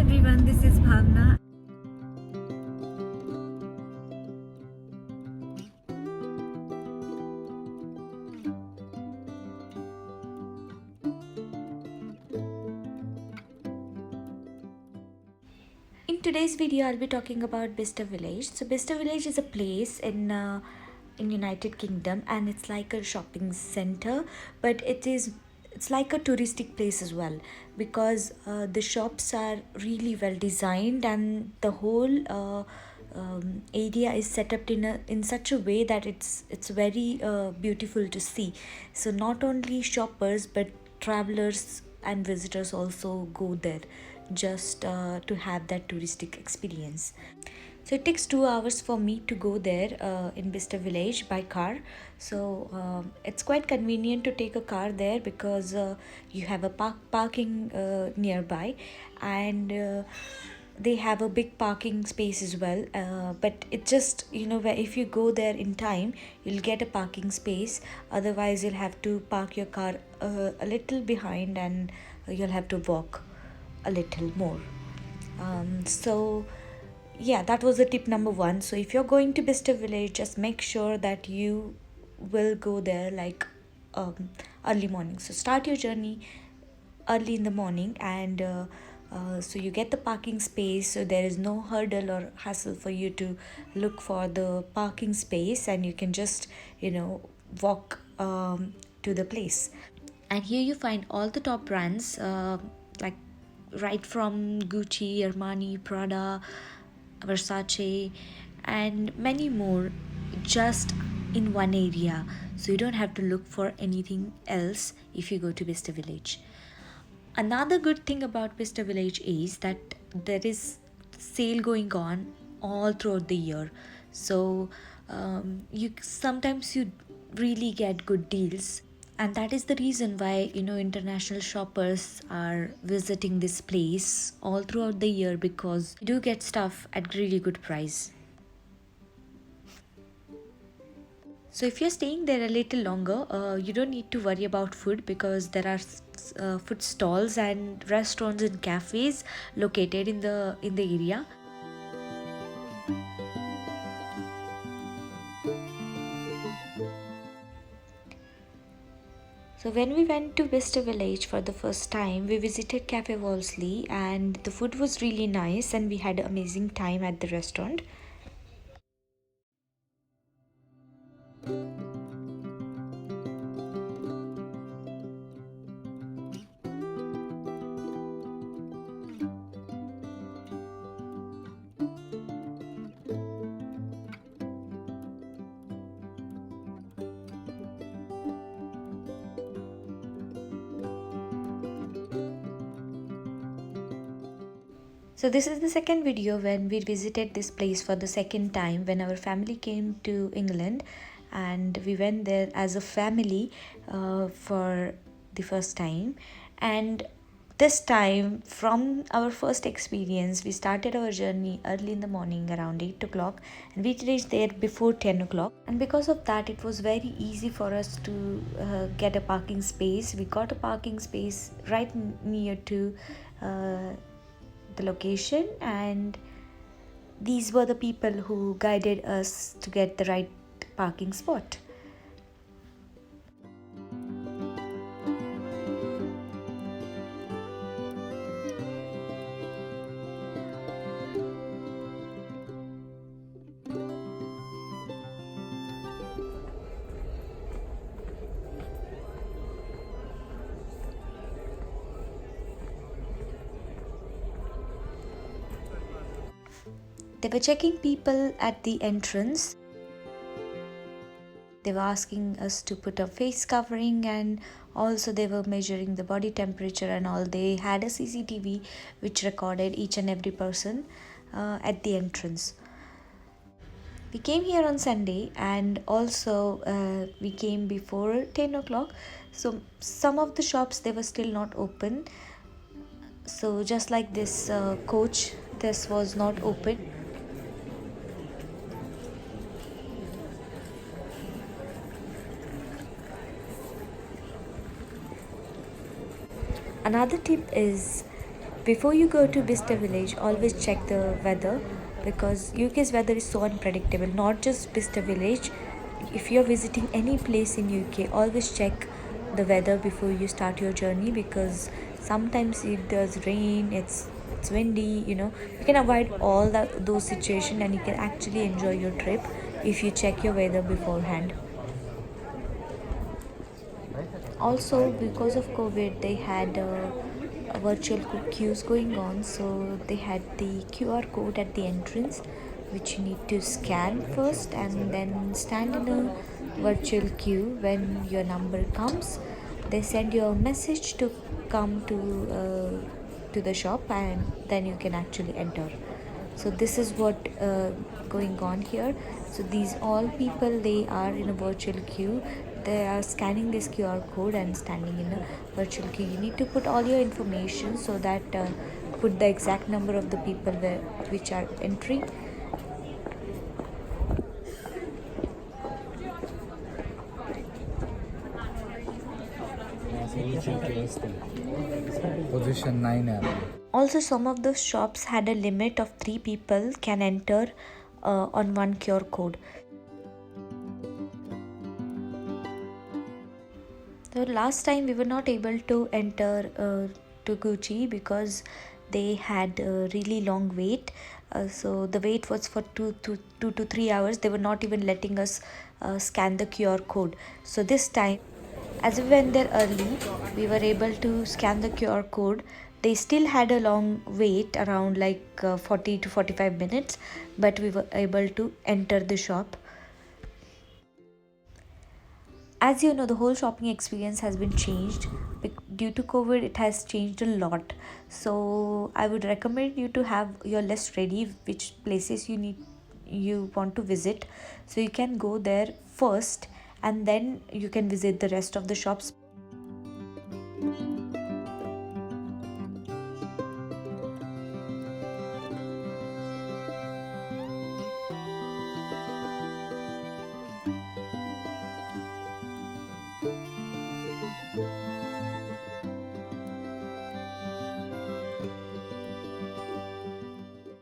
everyone, this is Bhavna. In today's video, I'll be talking about Bicester Village. So Bicester Village is a place in United Kingdom, and it's like a shopping center, but it's like a touristic place as well, because the shops are really well designed, and the whole area is set up in such a way that it's very beautiful to see. So not only shoppers but travelers and visitors also go there just to have that touristic experience. So it takes 2 hours for me to go there in Bicester Village by car. So it's quite convenient to take a car there, because you have a parking nearby, and they have a big parking space as well. But it just, where if you go there in time, you'll get a parking space. Otherwise, you'll have to park your car a little behind, and you'll have to walk a little more. So yeah, that was the tip number one. So if you're going to Bicester Village, just make sure that you will go there like early morning. So start your journey early in the morning, and so you get the parking space, so there is no hurdle or hassle for you to look for the parking space, and you can just walk to the place. And here you find all the top brands, like right from Gucci, Armani, Prada, Versace, and many more, just in one area. So you don't have to look for anything else if you go to Bicester Village. Another good thing about Bicester Village is that there is sale going on all throughout the year. So you sometimes you really get good deals, and that is the reason why international shoppers are visiting this place all throughout the year, because you do get stuff at really good price. So if you're staying there a little longer, you don't need to worry about food, because there are food stalls and restaurants and cafes located in the area. So when we went to Bicester Village for the first time, we visited Cafe Wolseley, and the food was really nice, and we had an amazing time at the restaurant. So this is the second video when we visited this place for the second time, when our family came to England, and we went there as a family for the first time. And this time, from our first experience, we started our journey early in the morning around 8 o'clock, and we reached there before 10 o'clock. And because of that, it was very easy for us to get a parking space. We got a parking space right near to the location, and these were the people who guided us to get the right parking spot. They were checking people at the entrance. They were asking us to put a face covering, and also they were measuring the body temperature and all. They had a CCTV which recorded each and every person at the entrance. We came here on Sunday, and also we came before 10 o'clock. So some of the shops, they were still not open. So just like this coach, this was not open. Another tip is, Before you go to Bista Village, always check the weather because UK's weather is so unpredictable. Not just Bista Village. If you're visiting any place in UK, always check the weather before you start your journey because sometimes if there's rain, it's windy, you can avoid all those situations and you can actually enjoy your trip if you check your weather beforehand. Also, because of COVID, they had virtual queues going on, so they had the QR code at the entrance, which you need to scan first and then stand in a virtual queue. When your number comes, they send you a message to come to the shop, and then you can actually enter. So this is what going on here. So these all people, they are in a virtual queue. They are scanning this QR code and standing in a virtual queue. You need to put all your information so that put the exact number of the people which are entering. Position 9 है. Also, some of the shops had a limit of 3 people can enter on one QR code. The last time we were not able to enter to Gucci because they had a really long wait. So the wait was for 2 to 3 hours. They were not even letting us scan the QR code. So this time, as we went there early, we were able to scan the QR code. They still had a long wait, around like 40 to 45 minutes, but we were able to enter the shop. As you know, the whole shopping experience has been changed due to COVID. It has changed a lot, so I would recommend you to have your list ready, which places you want to visit, so you can go there first and then you can visit the rest of the shops.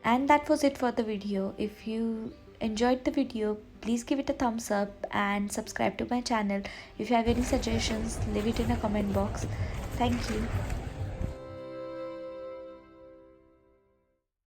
And that was it for the video. If you enjoyed the video, please give it a thumbs up and subscribe to my channel. If you have any suggestions, leave it in a comment box. Thank you.